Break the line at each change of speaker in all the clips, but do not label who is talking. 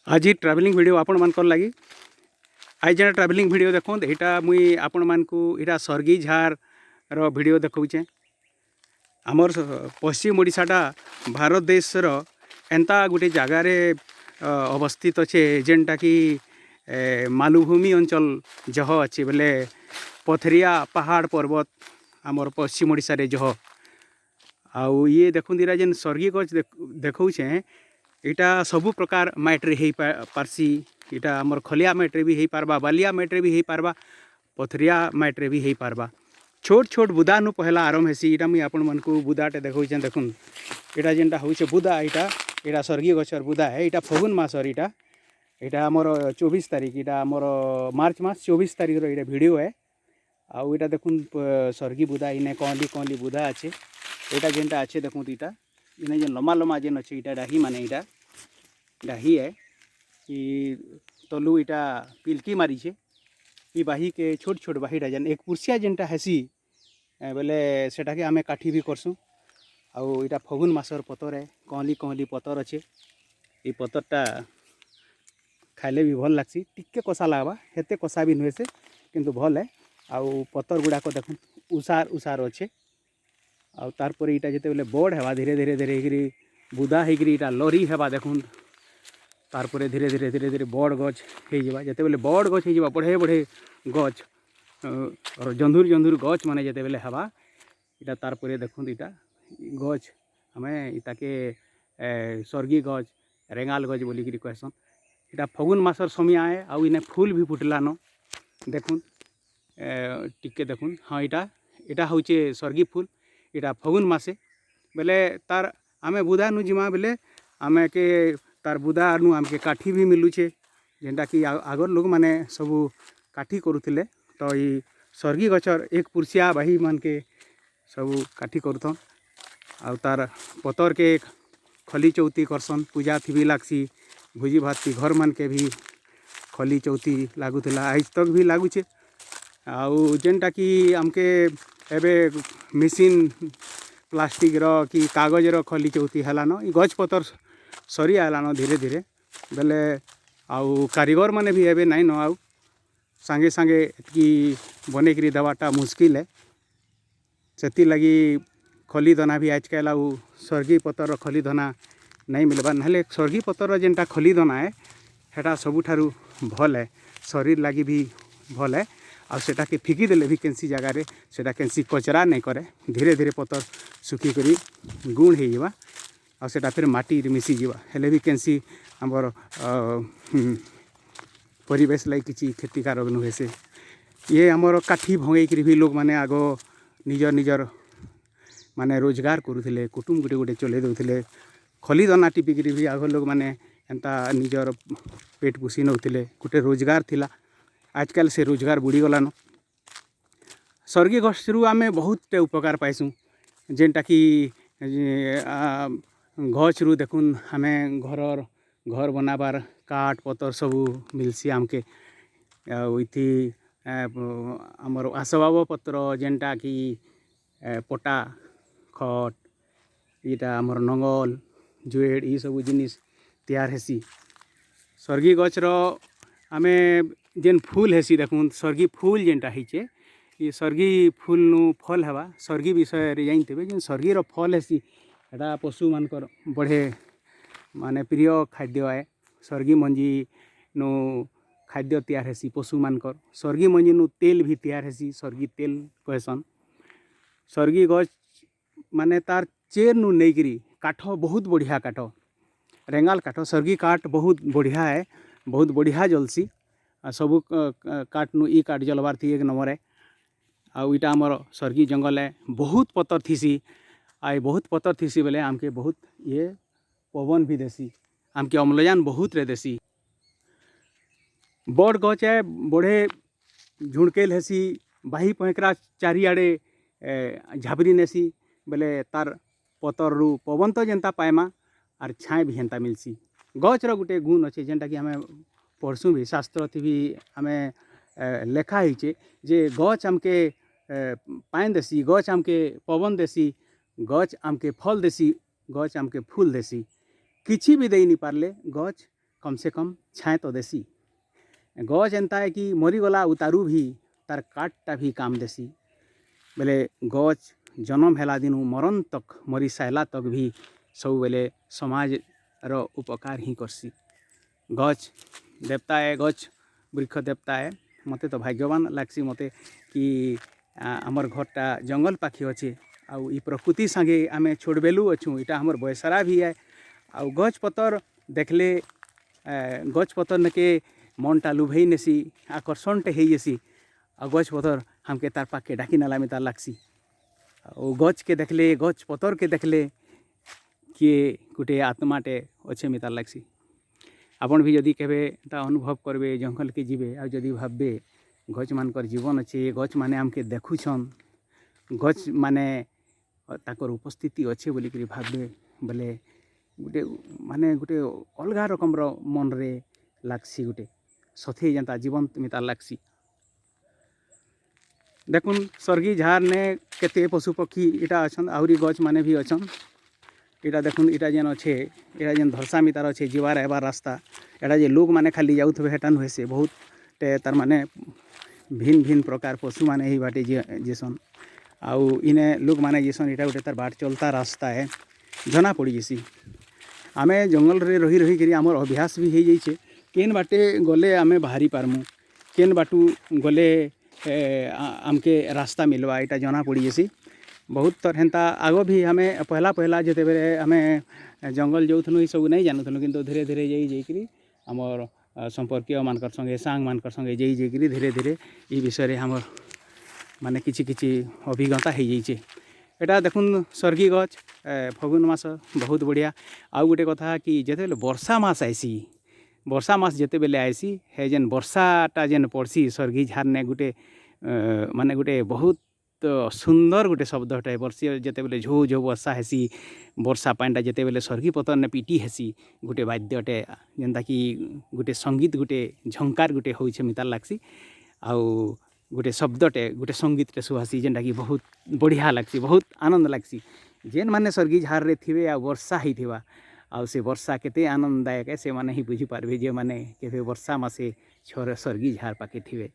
आज travelling video आपण मानकर लगी आज जेना ट्रावेलिंग वीडियो देखो यहाँ मुई आपण मानकू इटा सरगी झार रो वीडियो देखौचे। आमर पश्चिम ओडिशाटा भारत देशर एंता गोटे जगार अवस्थित अच्छे जेनटा कि मालुभूमि अंचल जह अच्छे बोले पथरिया पहाड़ पर्वत आमर पश्चिम ओडिशा रे जह आउ ये देखुन दिरा जेन सरगी गच देखौचे इटा सबु प्रकार माइट्रे हो पारसी। इटा आमर खलिया माइट्रे भी हो पारबा, बालिया माइट्रे भी हो पारबा, पथरिया माइट्रे भी हो पारबा। छोट छोट बुदा नु पहला आरंभ हेसी। इटा मुई आपण मानकू बुदाटे देखौचे। देखुन इटा जेनटा होउचे बुदा इटा सरगी गछर बुदा है। इटा फगुन मासर इटा आमर 24 तारीख इटा आमर मार्च मास 24 तारीख रो इटा वीडियो है। आउ इटा देखुन सरगी बुदा इने कौली कौली बुदा अच्छे। इटा जेनटा अच्छे देखुन इटा इने जेन लम्बा लम्बा जेन अच्छे इटा डाही माने इटा डाही है कि तलु इटा पिलकी मारी छे। ई बाही के छोट छोट बाहीटा जेन एक पुरसिया जेनटा हेसी बोले सेटा के आमे काठी भी करसुँ। आउ इटा फगुन मासर पतर है, कहली कहली पतर अच्छे। ये पतरटा खाइले भी भल लागसी। टिके कषा लागबा, हेते कषा भी नुहे से किंतु भल है। आउ पतर गुड़ाक देखुन उसार उसार अच्छे। आउ तार पर इटा जेते बेले बड़ हेबा धीरे धीरे धीरे हिकरी बुदा हिकरी इटा लरी हेबा देखुन। तार पर धीरे धीरे धीरे धीरे बड़ गछ हो जावा। जेते बेले बड़ गछ हो जावा बढ़े बढ़े गछ जंधुर जंधुर गछ माने जेते बेले हेबा इटा तार पर देखुन इटा गछ हमें इताके सरगी गछ रेंगाल गछ बोली करी कहसन। इटा फगुन मासर समय आए आउ इने फूल भी फुटलान देखुन टिके देखुन। हाँ इटा इटा होचे सरगी फूल। इटा फगुन मासे बेले तार आमे बुदा नु जिमा बेले आमे के तार बुदा नु आमके काठी भी मिलुचे। जेनटा कि आगर लोग माने सबू काठी करुथिले। तो ये सरगी गछर एक पुरसिया बाही मान के सबू काठी करुथन। आउ तार पतर के खली चौती करसन। पूजा थी भी लागसी, भोजी भात की घर मान के भी खली चौती लागुला, आज तक भी लागुचे। आउ जेनटा कि आमके एबे मेसीन प्लास्टिक रो कि कागज रो खली चौती हेलान। ई गछ पतर सरी आलान धीरे धीरे बेले आउ कारीगर माने भी एबे नाइन आउ सांगे सांगे कि बने करी देवाटा मुश्किल है। सेति लगी खली दना भी आजकल आउ सरगी पतर खली दना नहीं मिलबा। नहले सरगी पतर जेनटा खली दना है हेटा सबुठारु भल है, शरीर लगी भी भल है। आ सेटा के फिकी देले भी केंसी जगह रे सेटा केंसी कचरा नहीं करे। धीरे धीरे पतर सुखी करी गुण हो जावा आ सेटा फिर माटी मिसी जावा। हेले भी केंसी हमर परिवेश लाई किसी क्षतिकारक नुहे से। ये हमर काठी भंगई करी भी लोग माने आगो निजर निजर माने रोजगार करुथिले, कुटुम गुटे गुटे चले दउथिले। खली दना टिपिकरी भी आगो लोग माने एंता निजर पेट पोषी नउथिले, गुटे रोजगार थिला। आजकल से रोजगार बुड़ी गलान। सरगी गछरु आमे बहुत उपकार पाइसुँ। जेनटा कि गछरु देखुन आमे घर बनाबार काठ पतर सबू मिलसी आमके। इथि आमर आसबाब पत्र जेनटा कि पटा खट इटा आमर नंगल जुएड ये सबू जिनिस तैयार हेसी। सरगी गछर आमे जेन फूल हेसी देखुन सरगी फूल जेनटा हिचे ये सरगी फूल नु फल हेबा। सरगी विषय रे जानते जेन सरगी रो फल हेसी एटा पशु मानकर बढ़े माने प्रिय खाद्य है। सरगी मंजी नु खाद्य तैयार हेसी पशु मानकर। सरगी मंजी नु तेल भी तैयार हेसी, सरगी तेल कहसन। सरगी गछ माने तार चेर नु नेकरी काठ बहुत बढ़िया काठ, रेंगाल काठ सरगी काठ बहुत बढ़िया है, बहुत बढ़िया जलसी। सबू काठ नु ई काठ जलवार थी एक नंबर है। आउ इटा आमर सरगी जंगल है, बहुत पतर थीसी। आई बहुत पतर थीसी बेले आमके बहुत ये पवन भी देसी, आमके अम्लजान बहुत रे देसी। बड़ गछ है बढ़े झुणकेल हेसी, बाही पहेकरा चारिआड़े झाबरी नेसी बेले तार पतर रु पवन तो जेनता पाएमा आर छाए भी हेन्ता मिलसी। गछर गुटे गुण अच्छे जेनटा कि हमें पढ़सुँ भी शास्त्र थी भी हमें लेखा होइचे जे गछ आमके पाइन देसी, गछ आमके पवन देसी, गछ आमके फल देसी, गछ आमके फूल देसी। किछि भी दे नहीं पारले गछ कम से कम छाए तो देसी गच एंता है कि मरीगला उतारू भी तार काठटा भी काम देसी बेले गच जन्म हेला दिनु मरण तक मरी साइला तक भी सब बेले समाज रो उपकार ही करसी गच देवता है गच वृक्ष देवता है मते तो भाग्यवान लागसी मते कि आमर घरटा जंगल पाखी अच्छे आउ ई प्रकृति संगे आमे छोड़ बेलू अच्छू इटा हमर बयसरा भी है आउ गच पतर देखले गच पतर के मनटा लुभई नेसी आकर्षणटे हो जासी आ गच पतर हमके तार पाके डाकी नाला में तार लागसी और गच के देखले गच पतर के देखले किए गोटे आत्माटे अच्छे मितार लागसी आपण भी जदि केबे ता अनुभव करबे जंगल के जीवे आ जदि भाबे गच मानकर जीवन अच्छे गच माने आमके देखुछन गच माने ताकर उपस्थिति अच्छे बोलिक भाबे बोले गोटे माने गोटे अलगा रकम मन रे लागसी गोटे सथे जनता जीवंत मितार लागसी देखुन सर्गी झार ने केते पशु पक्षी इटा अछन आउरी गच माने भी अछन इटा देखुन इटा जेन अच्छे इटा जेन धरसा मितार अच्छे जीवार एबार रास्ता एटा जे लोक माने खाली जाउथबे हेटा नुहे से बहुत तार माने भिन्न भिन्न प्रकार पशु माने ही बाटे जेसन आउ इने लोक माने जेसन इटा गोटे तार बाट चलता रास्ता है जना पड़ी जैसी आमे जंगल रे रही रही करी आमर अभ्यास भी हो जाइए केन बाटे गले आमे बाहरी पारमु केन बाटू गले आमके रास्ता मिलवा इटा जना पड़ी जैसी बहुत थर हेन्ता आगो भी हमें पहला पहला जिते बेले हमें जंगल जाऊँ ये सब नहीं जानूँ किंतु धीरे धीरे जाइए आमर संपर्कीय मानकर संगे सांग मानकर संगे जाइए धीरे धीरे ये विषय हमर माने किछि किछि अभिज्ञता हो जाइए एटा देखुन सर्गी गच फगुन मास बहुत बढ़िया आउ गोटे कथा कि जिते वर्षा मास आइसी वर्षा मास जिते बेले आइसी हे जेन वर्षाटा जेन पड़सी सर्गी झार ने गोटे माने गोटे बहुत सुंदर गोटे शब्दटे वर्षी जिते बेले झो झो वर्षा हेसी वर्षा पानीटा जिते बेले सर्गी पतर ने पिटी हेसी गोटे वाद्यटे जेनता कि गोटे संगीत गोटे झंकार गोटे होइछे मितार लागसी आउ गोटे शब्दटे गोटे संगीतटे सुहासी जेनटा कि बहुत बढ़िया लागसी बहुत आनंद लागसी जेन माने सर्गी झार रे थिबे आ वर्षा हिथिबा आउ से वर्षा केते आनंददायक है से माने ही बुझी पारबे जे माने केबे वर्षा मासे छोर सर्गी झार पाके थिबे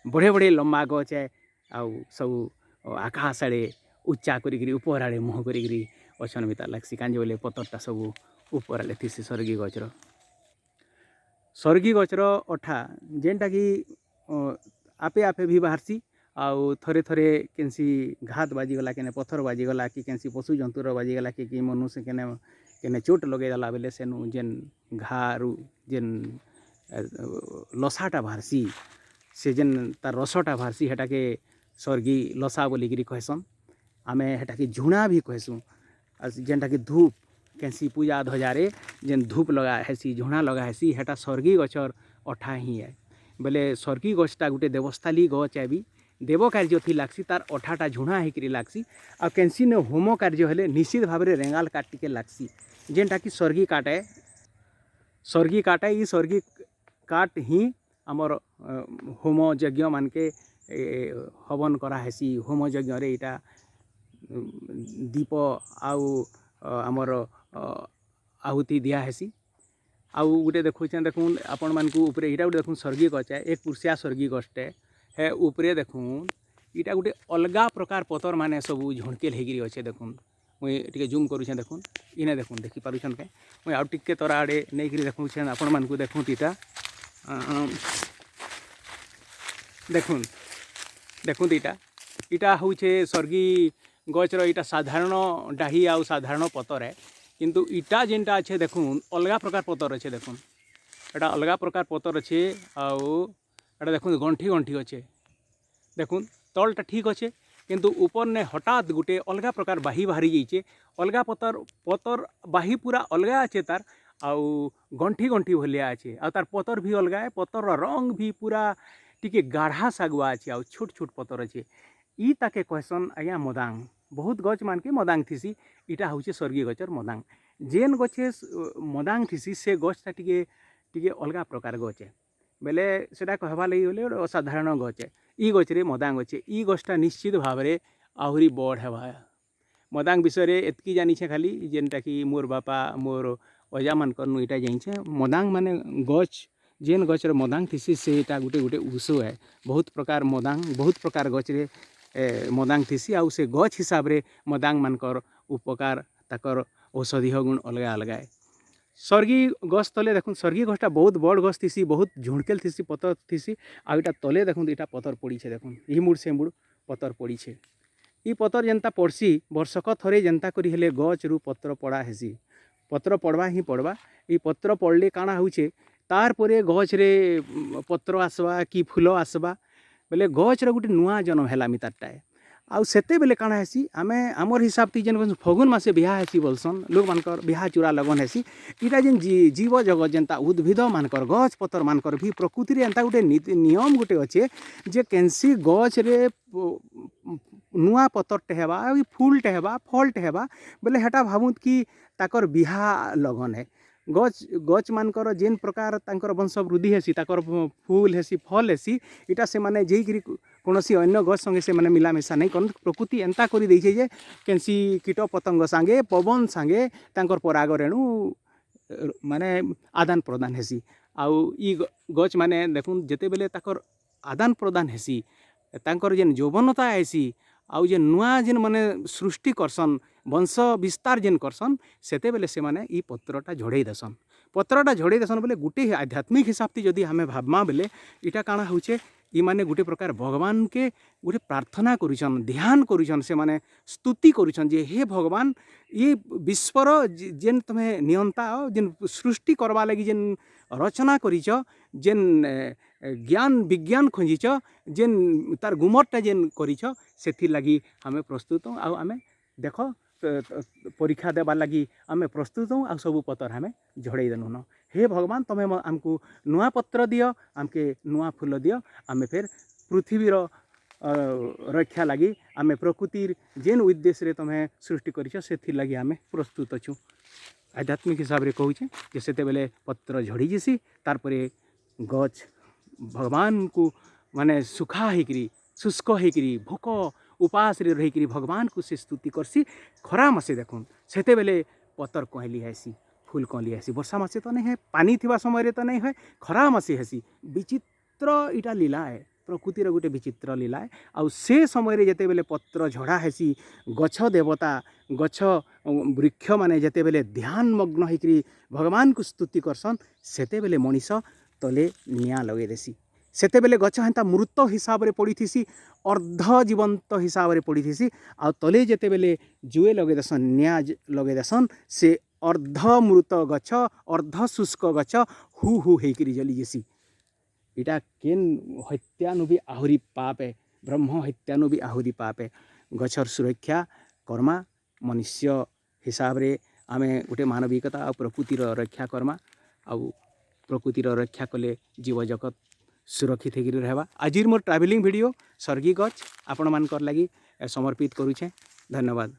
बड़े बड़े लंबा गछ है आउ सब आकाश आड़े उच्चा करी ऊपर आड़े मुँह करी अछन मितार लागसी कांजे बोले पतरटा सब ऊपर आड़े थीसी सर्गी गचर अठा जेनटा कि आपे आपे भी बाहरसी आउ थरे थरे केनसी घात बाजीगला केने पत्थर बाजीगला कि केनसी पशु जंतुर बाजीगला कि मनुष्य केने केने चोट लगेदेला बेले सेनु जेन घारू जेन लसाटा बाहरसी से जेन तार रसटा बाहरसी हेटाके सर्गी लसा बोलिकी कहसन आमे हेटाके झुणा भी कहसूँ जेनटा कि धूप कैंसी पूजा ध्वजारे जेन धूप लगा हेसी झुणा लगा हेसी हेटा सर्गी गचर अठा ही है बोले सर्गी गछटा गोटे देवस्थली गच है भी देव कार्य थी लागसी तार अठाटा झुणा होकर लागसी आ कैंसी ने होम कार्य हेले निश्चित भाव में रेंगाल काट टिके लागसी जेनटा कि सर्गी काटे ये सर्गी काट ही आमर होम यज्ञ मानके हवन करा हेसी होम यज्ञ रे इटा दीप आउ आमर आहुति दिया हेसी आउ गोटे देखुन देखुन आपण मानकू उपरे इटा गोटे देखुन सर्गी गछ है एक पुरुषिया सर्गी गछटे है उपरे देखुन इटा गोटे अलगा प्रकार पतर माने सब झुणकेल हेगिरी अच्छे देखुन मुई टिके जूम करूछे देखुन इने देखुन देखि पारुछन के मुई आउ टिके तोरा आड़े नहीं करी देखुछे आपण मानकू देखुन इटा देखुन देखुन इटा होउछे सर्गी गछर इटा साधारण डाही आउ साधारण पतर है किंतु इटा जेनटा अच्छे देखुन अलगा प्रकार पतर अच्छे देखुन एटा अलगा प्रकार पतर अच्छे आउ एटा देखुन गंठी गंठी अच्छे देखुन तलटा ठीक अच्छे किंतु ऊपर ने हठात गोटे अलगा प्रकार बाही बाहरी जाइए अलगा पतर बाही पूरा अलगा अच्छे तार आउ गंठी गंठी भलिया अच्छे आ तार पतर भी अलगा है पतर रंग भी पूरा टिके गाढ़ा सागुआ अच्छे आउ छोट छोट पतर अच्छे ई ताके कहसन आज्ञा मदांग बहुत गच मान के मदांग थीसी इटा होचे सर्गी गचर मदांग जेन गचे मदांग थीसी से गछटा टिके टिके अलगा प्रकार गच है बेले सेटा कहबा लगी बोले असाधारण गच है ई गचरे मदांग अच्छे ई गछटा निश्चित भाव में आहरी बड़ हेबा मदांग विषय एतकी जानी छे खाली जेनटा कि मोर बापा मोर अजा मानकर नु इटा जाइछे मदांग माने गछ जेन गचर मदांग थिसी सेटा गुटे गुटे उस है बहुत प्रकार मदांग बहुत प्रकार गचरे मदांग थिसी आउ से गछ हिसाब रे मदांग मानकर उपकार ताकर औषधीय गुण अलग अलग है। सर्गी गछ तले देखुन सर्गी गछटा बहुत बड़ गछ थिसी बहुत झुणकेल थिसी पतर थिसी आ इटा तले देखुन इटा पतर पड़ी छे देखुन ई मुड़ से मुड़ पतर पड़ी छे ई पतर जेनता पड़सी वर्षक थरे जेनता करी हेले गछ रु पत्र पड़ा हेसी पत्र पड़वा ही पड़वा ई पत्र पड़ले काଣା होउछे तार परे गछ रे पत्र आसवा कि फूल आसवा बेले गछ रे गुटे नुआ जन्म हैला मितारटाए आउ सेते बेले काଣା हेसी आमे आमर हिसाब ती जेन फगुन मासे बिहा हेसी बोलसन लोक मानकर बिहा चूड़ा लगन हेसी इटा जेन जीव जगत जेनता उद्भिद मानकर गछ पतर मानकर भी प्रकृति रे एंता गुटे नियम गुटे अच्छे जे केनसी गछ रे नुआ पतरटे हेबा फूलटे हेबा फलटे हेबा बेले हेटा भावुत कि ताकर बिहा लगन है गच गच मानकर जेन प्रकार तांकर वंश वृद्धि हेसी ताकर फूल हेसी फल हेसी इटा से माने जेइकरी कोनोसी अन्य गछ संगे से माने मिलामेशा नहीं करन प्रकृति एंता करी दैछे जे केनसी कीट पतंग संगे पवन संगे तांकर पराग रेणु माने आदान प्रदान हेसी आउ ई गछ माने देखुन जेते बेले ताकर आदान प्रदान हेसी तांकर जेन यौवनता हेसी आउ जे नुआ जेन माने सृष्टि करसन वंश विस्तार जेन करसन सेते बेले से माने ई पत्रटा झड़े देसन बोले गुटे आध्यात्मिक हिसाब से जदि हमें भाबमा बेले इटा काଣା होचे ई माने गुटे प्रकार भगवान के गुटे प्रार्थना करूछन ध्यान करूछन से माने स्तुति करूछन जे हे भगवान ये विश्वर जेन तुम्हें नियंता जेन सृष्टि करवा लगी जेन रचना करिछ जेन ज्ञान विज्ञान खोजिछ जेन तार गुमरटा जेन करिछ सेथिर लगी हमें प्रस्तुत हूँ आउ आमे देख परीक्षा देवार लगी आमे प्रस्तुत हूँ आ सबू पतर हमें झड़े देनु न हे भगवान तुम्हें आमको नुआ पत्र दियो आमके नुआ फूल दियो आमे फिर पृथ्वीर रक्षा लगी आमे प्रकृतिर जेन उद्देश्य रे तुम्हें सृष्टि करिछ सेथिर लगी आमे प्रस्तुत अछु आध्यात्मिक हिसाब रे कहूचे जे सेते बेले पत्र झड़ी जसी तार परे गछ भगवान को माने सुखा हेकरी शुष्क हेकरी भोक उपास रे रहीकरी भगवान को से स्तुति करसी खरा मासे देखुन सेते बेले पतर कहली हेसी फूल कहली हेसी वर्षा मासे तो नहीं है पानी थिबा समय रे तो नहीं है खरा मासे हेसी विचित्र इटा लीला है प्रकृतिर गोटे विचित्र लीला है आउ से समय रे जेते बेले पत्र झड़ा हेसी गछ देवता गछ वृक्ष माने जेते बेले ध्यान मग्न हेकरी भगवान को स्तुति करसन सेते बेले मनीष तले निया लगे देसी सेते बेले गछ हेंता मृत हिसाब रे पड़ी थीसी अर्ध जीवंत हिसाब रे पड़ी थीसी आ तले जेते बेले जुए लगे देसन निया लगे देसन से अर्ध मृत गछ अर्ध शुष्क गछ हु हु हेकरी जली जेसी इटा केन हत्यानु भी आहुरी पाप है ब्रह्म हत्यानु भी आहुरी पाप है गछर सुरक्षा कर्मा मनुष्य हिसाब रे आमे गोटे मानविकता आ प्रकृतिर रक्षा कर्मा आउ प्रकृतिर रक्षा कले जीव जगत सुरक्षित होकर रहबा आजिर मोर ट्रावेलिंग वीडियो सर्गी गछ आपण मानकर लगी समर्पित करूछे धन्यवाद।